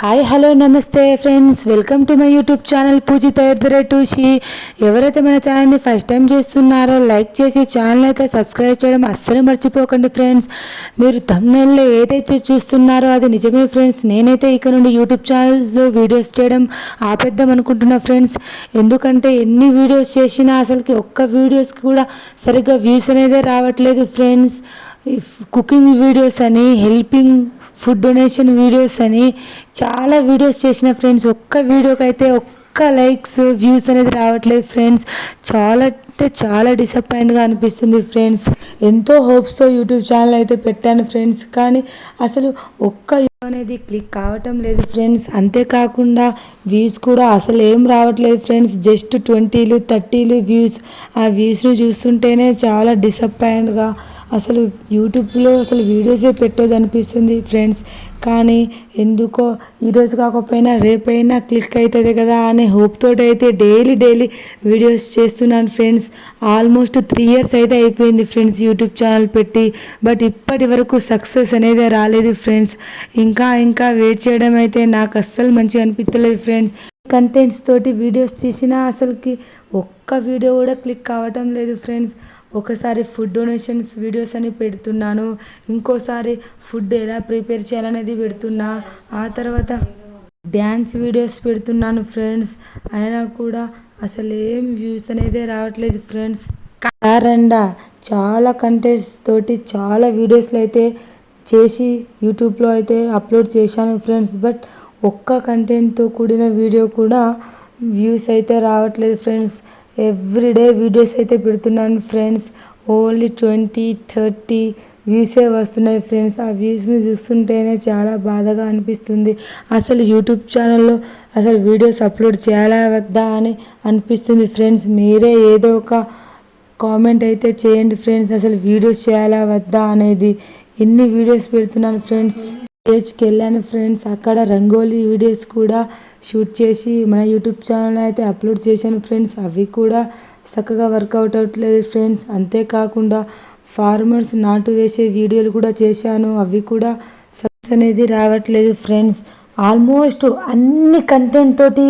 Hi hello నమస్తే friends, welcome to my YouTube channel Poojitha ఎర్దరెటూషి. ఎవరైతే మన ఛానల్ని ఫస్ట్ టైం చేస్తున్నారో లైక్ చేసి ఛానల్ అయితే సబ్స్క్రైబ్ చేయడం అస్సలు మర్చిపోకండి ఫ్రెండ్స్. మీరు థంబ్నెయిల్లో ఏదైతే చూస్తున్నారో అది నిజమే ఫ్రెండ్స్. నేనైతే ఇక నుండి యూట్యూబ్ ఛానల్లో వీడియోస్ చేయడం ఆపేద్దాం అనుకుంటున్నా ఫ్రెండ్స్. ఎందుకంటే ఎన్ని వీడియోస్ చేసినా అసలుకి ఒక్క వీడియోస్కి కూడా సరిగ్గా వ్యూస్ అనేది రావట్లేదు ఫ్రెండ్స్. కుకింగ్ వీడియోస్ అని, హెల్పింగ్ ఫుడ్ డొనేషన్ వీడియోస్ అని చాలా వీడియోస్ చేసిన ఫ్రెండ్స్. ఒక్క వీడియోకి అయితే ఒక్క లైక్స్ వ్యూస్ అనేది రావట్లేదు ఫ్రెండ్స్. చాలా అంటే చాలా డిసప్పాయింట్గా అనిపిస్తుంది ఫ్రెండ్స్. ఎంతో హోప్స్తో యూట్యూబ్ ఛానల్ అయితే పెట్టాను ఫ్రెండ్స్, కానీ అసలు ఒక్క అనేది క్లిక్ కావటం లేదు ఫ్రెండ్స్. అంతేకాకుండా వ్యూస్ కూడా అసలు ఏం రావట్లేదు ఫ్రెండ్స్. జస్ట్ 20లు 30లు వ్యూస్. ఆ వ్యూస్ను చూస్తుంటేనే చాలా డిసప్పాయింట్గా, అసలు యూట్యూబ్లో అసలు వీడియోసే పెట్టొద్దు అనిపిస్తుంది ఫ్రెండ్స్. కానీ ఎందుకో ఈరోజు కాకపోయినా రేపైనా క్లిక్ అవుతుంది కదా అనే హోప్ తోటి అయితే డైలీ వీడియోస్ చేస్తున్నాను ఫ్రెండ్స్. ఆల్మోస్ట్ 3 years అయితే అయిపోయింది ఫ్రెండ్స్ యూట్యూబ్ ఛానల్ పెట్టి. బట్ ఇప్పటి వరకు సక్సెస్ అనేది రాలేదు ఫ్రెండ్స్. ఇంకా వెయిట్ చేయడం అయితే నాకు అస్సలు మంచిగా అనిపించలేదు ఫ్రెండ్స్. కంటెంట్స్ తోటి వీడియోస్ తీసినా అసలుకి ఒక్క వీడియో కూడా క్లిక్ కావటం లేదు ఫ్రెండ్స్. ఒకసారి ఫుడ్ డొనేషన్స్ వీడియోస్ అని పెడుతున్నాను, ఇంకోసారి ఫుడ్ ఎలా ప్రిపేర్ చేయాలనేది పెడుతున్నా, ఆ తర్వాత డ్యాన్స్ వీడియోస్ పెడుతున్నాను ఫ్రెండ్స్. అయినా కూడా అసలు ఏం వ్యూస్ అనేది రావట్లేదు ఫ్రెండ్స్. కారండా చాలా కంటెంట్స్ తోటి చాలా వీడియోస్లు అయితే చేసి యూట్యూబ్లో అయితే అప్లోడ్ చేశాను ఫ్రెండ్స్. బట్ ఒక్క కంటెంట్తో కూడిన వీడియో కూడా వ్యూస్ అయితే రావట్లేదు ఫ్రెండ్స్. ఎవ్రీడే వీడియోస్ అయితే పెడుతున్నాను ఫ్రెండ్స్. ఓన్లీ 20-30 వ్యూసే వస్తున్నాయి ఫ్రెండ్స్. ఆ వ్యూస్ని చూస్తుంటేనే చాలా బాధగా అనిపిస్తుంది. అసలు యూట్యూబ్ ఛానల్లో అసలు వీడియోస్ అప్లోడ్ చేయాలా వద్దా అని అనిపిస్తుంది ఫ్రెండ్స్. మీరే ఏదో ఒక కామెంట్ అయితే చేయండి ఫ్రెండ్స్, అసలు వీడియోస్ చేయాలా వద్దా అనేది. ఎన్ని వీడియోస్ పెడుతున్నాను ఫ్రెండ్స్. స్టేజ్కి వెళ్ళాను ఫ్రెండ్స్, అక్కడ రంగోలీ వీడియోస్ కూడా షూట్ చేసి మన యూట్యూబ్ ఛానల్ అయితే అప్లోడ్ చేశాను ఫ్రెండ్స్. అవి కూడా చక్కగా వర్కౌట్ అవ్వట్లేదు ఫ్రెండ్స్. అంతేకాకుండా ఫార్మర్స్ నాటు వేసే వీడియోలు కూడా చేశాను, అవి కూడా సక్సెస్ అనేది రావట్లేదు ఫ్రెండ్స్. ఆల్మోస్ట్ అన్ని కంటెంట్ తోటి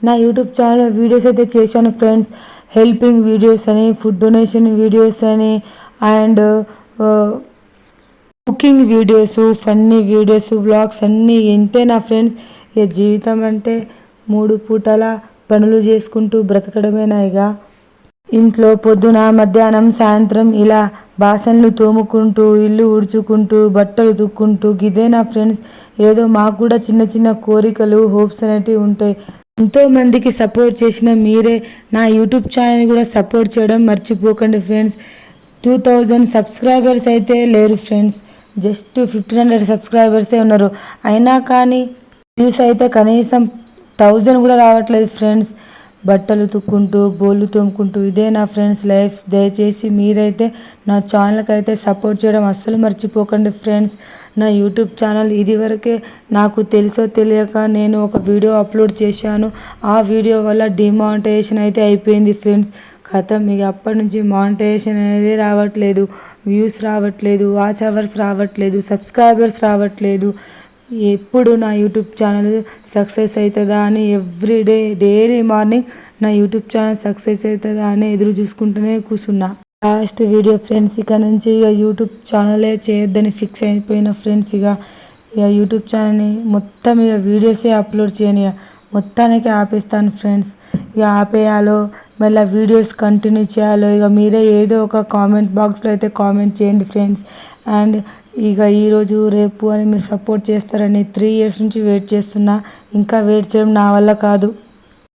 నా యూట్యూబ్ ఛానల్ వీడియోస్ అయితే చేశాను ఫ్రెండ్స్. హెల్పింగ్ వీడియోస్ అని, ఫుడ్ డొనేషన్ వీడియోస్ అని, and cooking videos, funny videos, vlogs అన్నీ ఇంతేనా ఫ్రెండ్స్. ఇక జీవితం అంటే 3 పూటల పనులు చేసుకుంటూ బ్రతకడమేనా. ఇక ఇంట్లో పొద్దున, మధ్యాహ్నం, సాయంత్రం ఇలా బాసన్లు తోముకుంటూ, ఇల్లు ఉడుచుకుంటూ, బట్టలు తుక్కుంటూ ఇదేనా ఫ్రెండ్స్. ఏదో మాకు కూడా చిన్న కోరికలు, హోప్స్ అనేటివి ఉంటాయి. ఎంతోమందికి సపోర్ట్ చేసిన మీరే నా యూట్యూబ్ ఛానల్ కూడా సపోర్ట్ చేయడం మర్చిపోకండి ఫ్రెండ్స్. 2000 సబ్స్క్రైబర్స్ అయితే లేరు ఫ్రెండ్స్, జస్ట్ 1500 సబ్స్క్రైబర్సే ఉన్నారు. అయినా కానీ వ్యూస్ అయితే కనీసం 1000 కూడా రావట్లేదు ఫ్రెండ్స్. బట్టలు తుక్కుంటూ, బోళ్ళు తోముకుంటూ ఇదే నా ఫ్రెండ్స్ లైఫ్. దయచేసి మీరైతే నా ఛానల్కి అయితే సపోర్ట్ చేయడం అస్సలు మర్చిపోకండి ఫ్రెండ్స్. నా యూట్యూబ్ ఛానల్ ఇదివరకే నాకు తెలుసో తెలియక నేను ఒక వీడియో అప్లోడ్ చేశాను. ఆ వీడియో వల్ల డిమానిటైజేషన్ అయితే అయిపోయింది ఫ్రెండ్స్. ఖతం. ఇక అప్పటి నుంచి మానిటైజేషన్ అనేది రావట్లేదు, వ్యూస్ రావట్లేదు, వాచ్ అవర్స్ రావట్లేదు, సబ్స్క్రైబర్స్ రావట్లేదు. ఎప్పుడు నా యూట్యూబ్ ఛానల్ సక్సెస్ అవుతుందా అని ఎవ్రీడే డైలీ మార్నింగ్ నా యూట్యూబ్ ఛానల్ సక్సెస్ అవుతుందా అని ఎదురు చూసుకుంటూనే కూర్చున్నా. Last video friends. ఇక నుంచి ఇక యూట్యూబ్ ఛానలే చేయొద్దని ఫిక్స్ అయిపోయిన ఫ్రెండ్స్. ఇక యూట్యూబ్ ఛానల్ని మొత్తం ఇక వీడియోసే అప్లోడ్ చేయని మొత్తానికి ఆపేస్తాను ఫ్రెండ్స్. ఇక ఆపేయాలో మళ్ళీ వీడియోస్ కంటిన్యూ చేయాలో ఇక మీరే ఏదో ఒక కామెంట్ బాక్స్లో అయితే కామెంట్ చేయండి ఫ్రెండ్స్. అండ్ ఇక ఈరోజు రేపు అని మీరు సపోర్ట్ చేస్తారని 3 years నుంచి వెయిట్ చేస్తున్నా. ఇంకా వెయిట్ చేయడం నా వల్ల కాదు.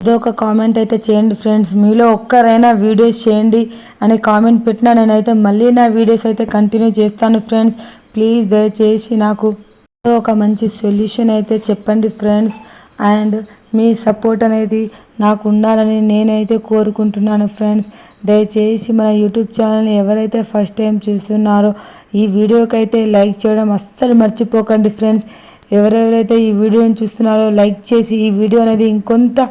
ఏదో ఒక కామెంట్ అయితే చేయండి ఫ్రెండ్స్. మీలో ఒక్కరైనా వీడియోస్ చేయండి అని కామెంట్ పెట్టినా నేనైతే మళ్ళీ నా వీడియోస్ అయితే కంటిన్యూ చేస్తాను ఫ్రెండ్స్. ప్లీజ్ దయచేసి నాకు ఒక మంచి సొల్యూషన్ అయితే చెప్పండి ఫ్రెండ్స్. అండ్ మీ సపోర్ట్ అనేది నాకు ఉండాలని నేనైతే కోరుకుంటున్నాను ఫ్రెండ్స్. దయచేసి మన యూట్యూబ్ ఛానల్ని ఎవరైతే ఫస్ట్ టైం చూస్తున్నారో ఈ వీడియోకి అయితే లైక్ చేయడం అస్సలు మర్చిపోకండి ఫ్రెండ్స్. ఎవరెవరైతే ఈ వీడియోని చూస్తున్నారో లైక్ చేసి ఈ వీడియో అనేది ఇంకొంత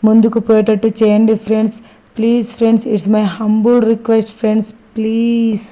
ముందుకు పోయేటట్టు చేయండి friends. Please friends, it's my humble request friends, please.